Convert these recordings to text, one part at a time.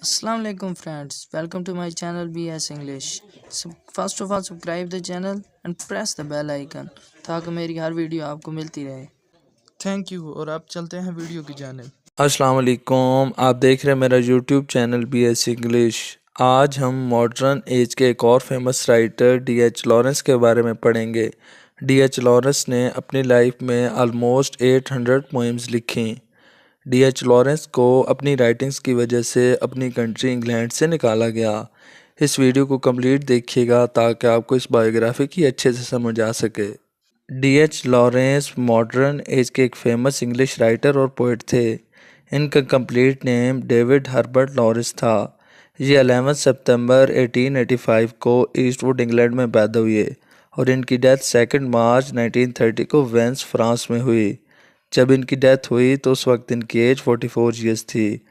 Assalamu alaikum friends, welcome to my channel BS English. So first of all subscribe the channel and press the bell icon ताकि मेरी हर video आपको मिलती रहे। Thank you और अब चलते हैं वीडियो की जानिब। अस्सलाम वालेकुम, आप देख रहे हैं मेरा यूट्यूब चैनल BS इंग्लिश। आज हम मॉडर्न एज के एक और फेमस राइटर DH लॉरेंस के बारे में पढ़ेंगे। DH लॉरेंस ने अपनी लाइफ में आलमोस्ट 800 पोएम्स लिखी। DH लॉरेंस को अपनी राइटिंग्स की वजह से अपनी कंट्री इंग्लैंड से निकाला गया। इस वीडियो को कंप्लीट देखिएगा ताकि आपको इस बायोग्राफी की अच्छे से समझ आ सके। DH लॉरेंस मॉडर्न एज के एक फेमस इंग्लिश राइटर और पोइट थे। इनका complete name David Herbert Lawrence था। ये 11 सितंबर 1885 को ईस्टवुड इंग्लैंड में पैदा हुए और इनकी डेथ 2 मार्च 1930 को वेंस फ्रांस में हुई। जब इनकी डेथ हुई तो उस वक्त इनकी एज 44 ईयर्स थी।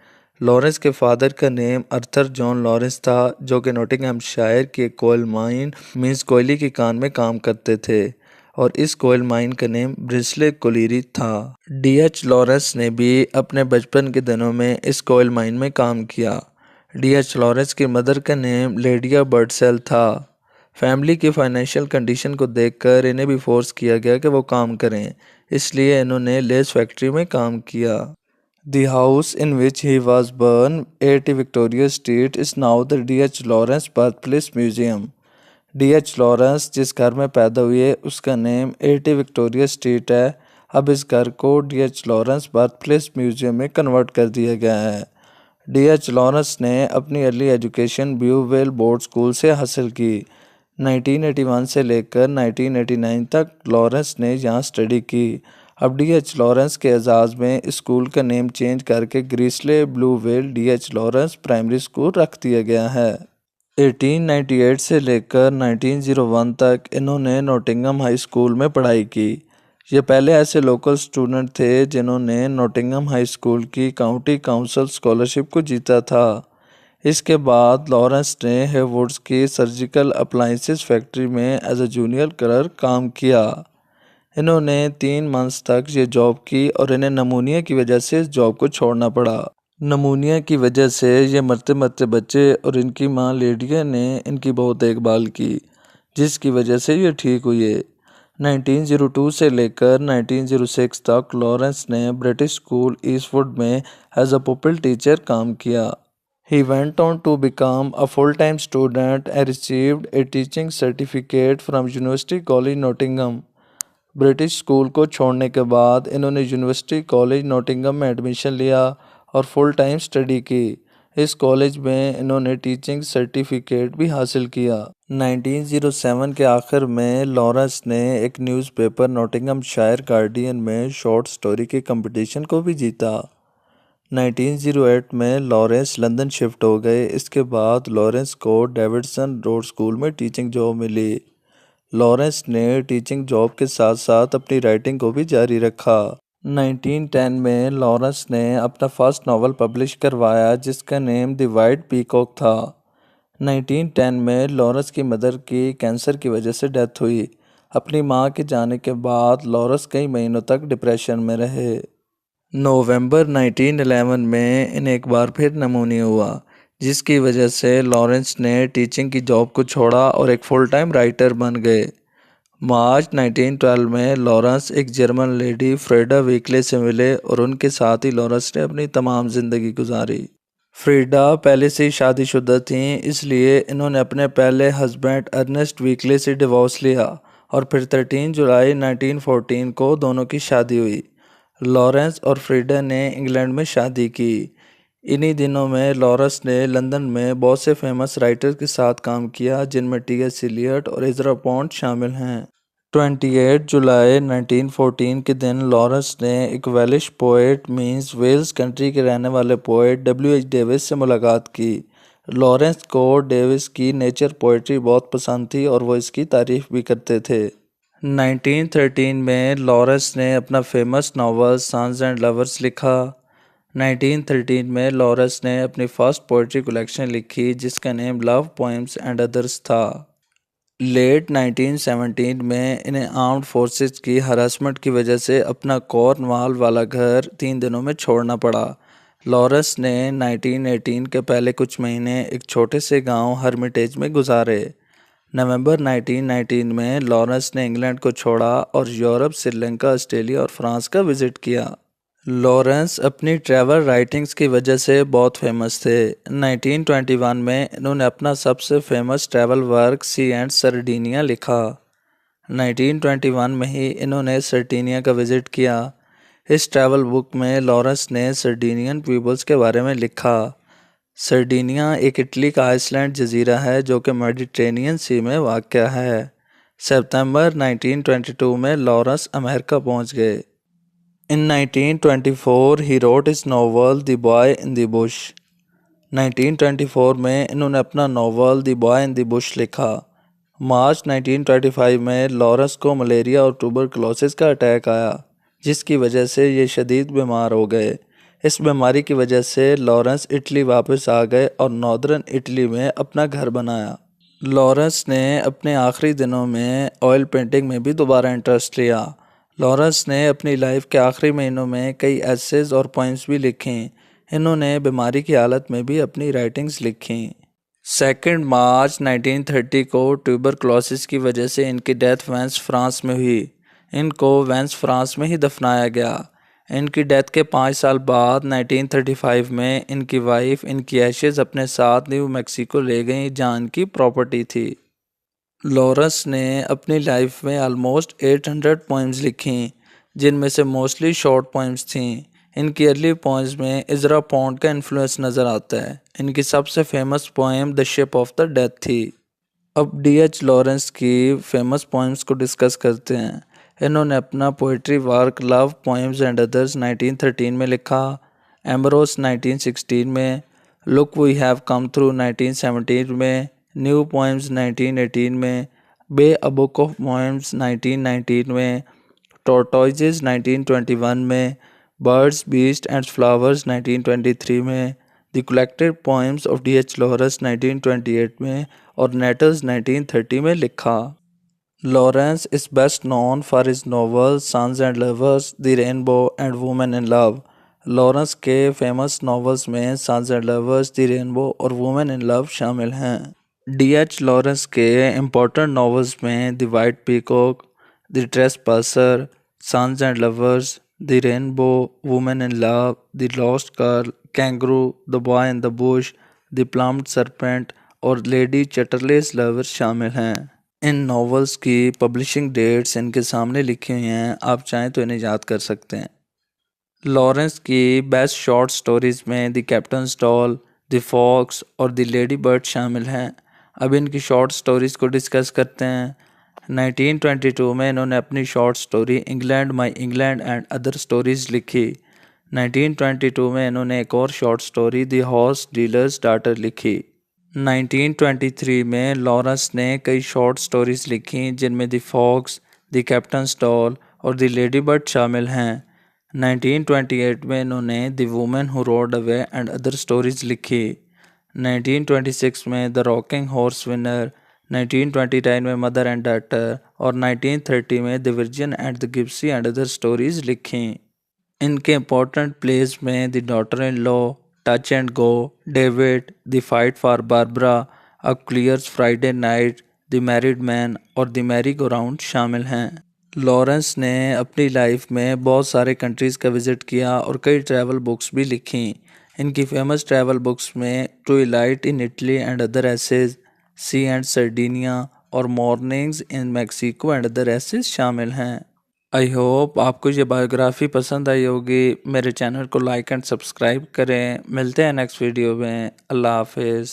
लॉरेंस के फादर का नेम अर्थर जॉन लॉरेंस था, जो कि नॉटिंघमशायर की एक कोयल माइन मींस कोयले की कान में काम करते थे और इस कोयल माइन का नेम ब्रिस्ले कोलिरी था। DH लॉरेंस ने भी अपने बचपन के दिनों में इस कोयल माइन में काम किया। DH लॉरेंस की मदर का नेम लेडिया बर्डसेल था। फैमिली की फाइनेंशियल कंडीशन को देखकर इन्हें भी फोर्स किया गया कि वो काम करें, इसलिए इन्होंने लेस फैक्ट्री में काम किया। The house in which he was born, 80 Victoria Street, is now the DH Lawrence Birthplace Museum. DH Lawrence जिस घर में पैदा हुए उसका नेम 80 विक्टोरिया स्ट्रीट है। अब इस घर को DH लॉरेंस बर्थप्लेस म्यूजियम में कन्वर्ट कर दिया गया है। DH लॉरेंस ने अपनी अर्ली एजुकेशन ब्यूवेल बोर्ड स्कूल से हासिल की। 1981 से लेकर 1989 तक लॉरेंस ने यहाँ स्टडी की। अब DH लॉरेंस के एजाज़ में स्कूल का नेम चेंज करके Greasley Beauvale DH Lawrence primary school रख दिया गया है। 1898 से लेकर 1901 तक इन्होंने नॉटिंघम हाई स्कूल में पढ़ाई की। ये पहले ऐसे लोकल स्टूडेंट थे जिन्होंने नॉटिंघम हाई स्कूल की काउंटी काउंसिल स्कॉलरशिप को जीता था। इसके बाद लॉरेंस ने हेवुड्स की सर्जिकल अप्लायंसेस फैक्ट्री में एज ए जूनियर क्लर्क काम किया। इन्होंने 3 मंथ्स तक ये जॉब की और इन्हें नमूनिया की वजह से इस जॉब को छोड़ना पड़ा। नमूनिया की वजह से ये मरते मरते बच्चे और इनकी मां लेडिया ने इनकी बहुत देखभाल की, जिसकी वजह से ये ठीक हुए। 1902 से लेकर 1906 तक लॉरेंस ने ब्रिटिश स्कूल ईस्टवुड में एज अ पुपिल टीचर काम किया। He went on to become a full-time student and received a teaching certificate from University College Nottingham. British school को छोड़ने के बाद इन्होंने यूनिवर्सिटी कॉलेज नॉटिंघम में एडमिशन लिया और फुल टाइम स्टडी की। इस कॉलेज में इन्होंने टीचिंग सर्टिफिकेट भी हासिल किया। 1907 के आखिर में लॉरेंस ने एक न्यूज़पेपर नॉटिंघमशायर गार्डियन में शॉर्ट स्टोरी के कंपटीशन को भी जीता। 1908 में लॉरेंस लंदन शिफ्ट हो गए। इसके बाद लॉरेंस को डेविडसन रोड स्कूल में टीचिंग जॉब मिली। लॉरेंस ने टीचिंग जॉब के साथ साथ अपनी राइटिंग को भी जारी रखा। 1910 में लॉरेंस ने अपना फर्स्ट नावल पब्लिश करवाया जिसका नेम द वाइट पीकॉक था। 1910 में लॉरेंस की मदर की कैंसर की वजह से डेथ हुई। अपनी मां के जाने के बाद लॉरेंस कई महीनों तक डिप्रेशन में रहे। नवंबर 1911 में इन्हें एक बार फिर नमूनिया हुआ, जिसकी वजह से लॉरेंस ने टीचिंग की जॉब को छोड़ा और एक फुल टाइम राइटर बन गए। मार्च 1912 में लॉरेंस एक जर्मन लेडी फ्रीडा वीकले से मिले और उनके साथ ही लॉरेंस ने अपनी तमाम ज़िंदगी गुजारी। फ्रीडा पहले से ही शादीशुदा थीं, इसलिए इन्होंने अपने पहले हस्बैंड अर्नेस्ट वीकले से डिवोर्स लिया और फिर 13 जुलाई 1914 को दोनों की शादी हुई। लॉरेंस और फ्रीडा ने इंग्लैंड में शादी की। इन्हीं दिनों में लॉरेंस ने लंदन में बहुत से फेमस राइटर्स के साथ काम किया, जिनमें T.S. एलियट और इज़रा पॉन्ड शामिल हैं। 28 जुलाई 1914 के दिन लॉरेंस ने एक वेलिश पोएट मींस वेल्स कंट्री के रहने वाले पोएट W.H. डेविस से मुलाकात की। लॉरेंस को डेविस की नेचर पोएट्री बहुत पसंद थी और वो इसकी तारीफ भी करते थे। 1913 में लॉरेंस ने अपना famous novel Sons and Lovers लिखा। 1913 में लॉरेंस ने अपनी फर्स्ट पोएट्री कलेक्शन लिखी जिसका name love poems and others था। लेट 1917 में इन्हें आर्म्ड फोर्सेस की हरासमेंट की वजह से अपना कॉर्नवाल वाला घर 3 दिनों में छोड़ना पड़ा। लॉरेंस ने 1918 के पहले कुछ महीने एक छोटे से गांव हर्मिटेज में गुजारे। नवंबर 1919 में लॉरेंस ने इंग्लैंड को छोड़ा और यूरोप, श्रीलंका, ऑस्ट्रेलिया और फ्रांस का विजिट किया। लॉरेंस अपनी ट्रैवल राइटिंग्स की वजह से बहुत फेमस थे। 1921 में इन्होंने अपना सबसे famous travel work Sea and Sardinia लिखा। 1921 में ही इन्होंने सर्डिनिया का विजिट किया। इस ट्रैवल बुक में लॉरेंस ने सर्डिनियन पीपल्स के बारे में लिखा। सर्डिनिया एक इटली का आइसलैंड जजीरा है जो कि मेडिटेरेनियन सी में वाक़या है। सितंबर 1922 में लॉरेंस अमेरिका पहुंच गए। In 1924 he wrote his novel The Boy in the Bush। 1924 में इन्होंने अपना novel the Boy in the Bush लिखा। मार्च 1925 में लॉरेंस को मलेरिया और ट्यूबरकुलोसिस का अटैक आया, जिसकी वजह से ये शदीद बीमार हो गए। इस बीमारी की वजह से लॉरेंस इटली वापस आ गए और नॉर्दर्न इटली में अपना घर बनाया। लॉरेंस ने अपने आखिरी दिनों में ऑयल पेंटिंग में भी दोबारा इंटरेस्ट लिया। लॉरेंस ने अपनी लाइफ के आखिरी महीनों में कई एसेज और पोइम्स भी लिखी। इन्होंने बीमारी की हालत में भी अपनी राइटिंग्स लिखी। 2 मार्च 1930 को ट्यूबरकुलोसिस की वजह से इनकी डेथ वेंस, फ्रांस में हुई। इनको वेंस, फ्रांस में ही दफनाया गया। इनकी डेथ के 5 साल बाद 1935 में इनकी वाइफ इनकी एशेज़ अपने साथ न्यू मैक्सिको ले गई, जहाँ इनकी प्रॉपर्टी थी। लॉरेंस ने अपनी लाइफ में आलमोस्ट 800 पोइम्स लिखी, जिनमें से मोस्टली शॉर्ट पोइम्स थीं। इनकी अर्ली पोइम्स में इज़रा पॉन्ड का इन्फ्लुएंस नज़र आता है। इनकी सबसे famous poem the ship of the death थी। अब D.H. लॉरेंस की फेमस पोइम्स को डिस्कस करते हैं। इन्होंने अपना poetry work Love Poems and Others 1913 में लिखा, एमरोस 1916 में, Look We Have Come Through 1917 में, न्यू पोइम्स 1918 में, Bay a Book of Poems 1919 में, टॉर्टोइजेस 1921 में, बर्ड्स बीस्ट एंड फ्लावर्स 1923 में, the collected poems of D.H. Lawrence 1928 में और नेटल्स 1930 में लिखा। Lawrence is best known for his novels Sons and Lovers, The Rainbow and Woman in Love। Lawrence के famous novels में Sons and Lovers, The Rainbow और Women in Love शामिल हैं। D.H. Lawrence के इम्पोर्टेंट नॉवेल्स में The White Peacock, The Trespasser, Sons and Lovers, The Rainbow, Women in Love, The Lost Girl, Kangaroo, The Boy in the Bush, The Plumed Serpent और Lady Chatterley's Lover शामिल हैं। इन novels की publishing dates इनके सामने लिखी हुई हैं, आप चाहें तो इन्हें याद कर सकते हैं। लॉरेंस की बेस्ट शॉर्ट स्टोरीज़ में the Captain's Doll, the Fox और द लेडी बर्ड शामिल हैं। अब इनकी शॉर्ट स्टोरीज़ को डिस्कस करते हैं। 1922 में इन्होंने अपनी short story England my England and Other Stories लिखी। 1922 में इन्होंने एक और short story the horse dealers daughter लिखी। 1923 में लॉरेंस ने कई शॉर्ट स्टोरीज़ लिखी, जिनमें the Fox, the Captain's Doll और द लेडी बर्ड शामिल हैं। 1928 में इन्होंने the Woman Who Rode Away and Other Stories लिखी। 1926 में द रॉकिंग हॉर्स विनर, 1929 में मदर एंड डॉटर और 1930 में The Virgin and the Gipsy and Other Stories लिखी। इनके इम्पोर्टेंट प्लेस में The Daughter in Law, Touch and Go, David, The Fight for Barbara, A Collier's Friday Night, The Married Man और The Merry Go Round शामिल हैं। Lawrence ने अपनी life में बहुत सारे कंट्रीज़ का विज़िट किया और कई ट्रैवल बुक्स भी लिखी। इनकी फेमस ट्रैवल बुक्स में Twilight in Italy and Other Essays, Sea and Sardinia और Mornings in Mexico and Other Essays शामिल हैं। आई होप आपको ये बायोग्राफ़ी पसंद आई होगी। मेरे चैनल को लाइक एंड सब्सक्राइब करें। मिलते हैं नेक्स्ट वीडियो में। अल्लाह हाफिज़।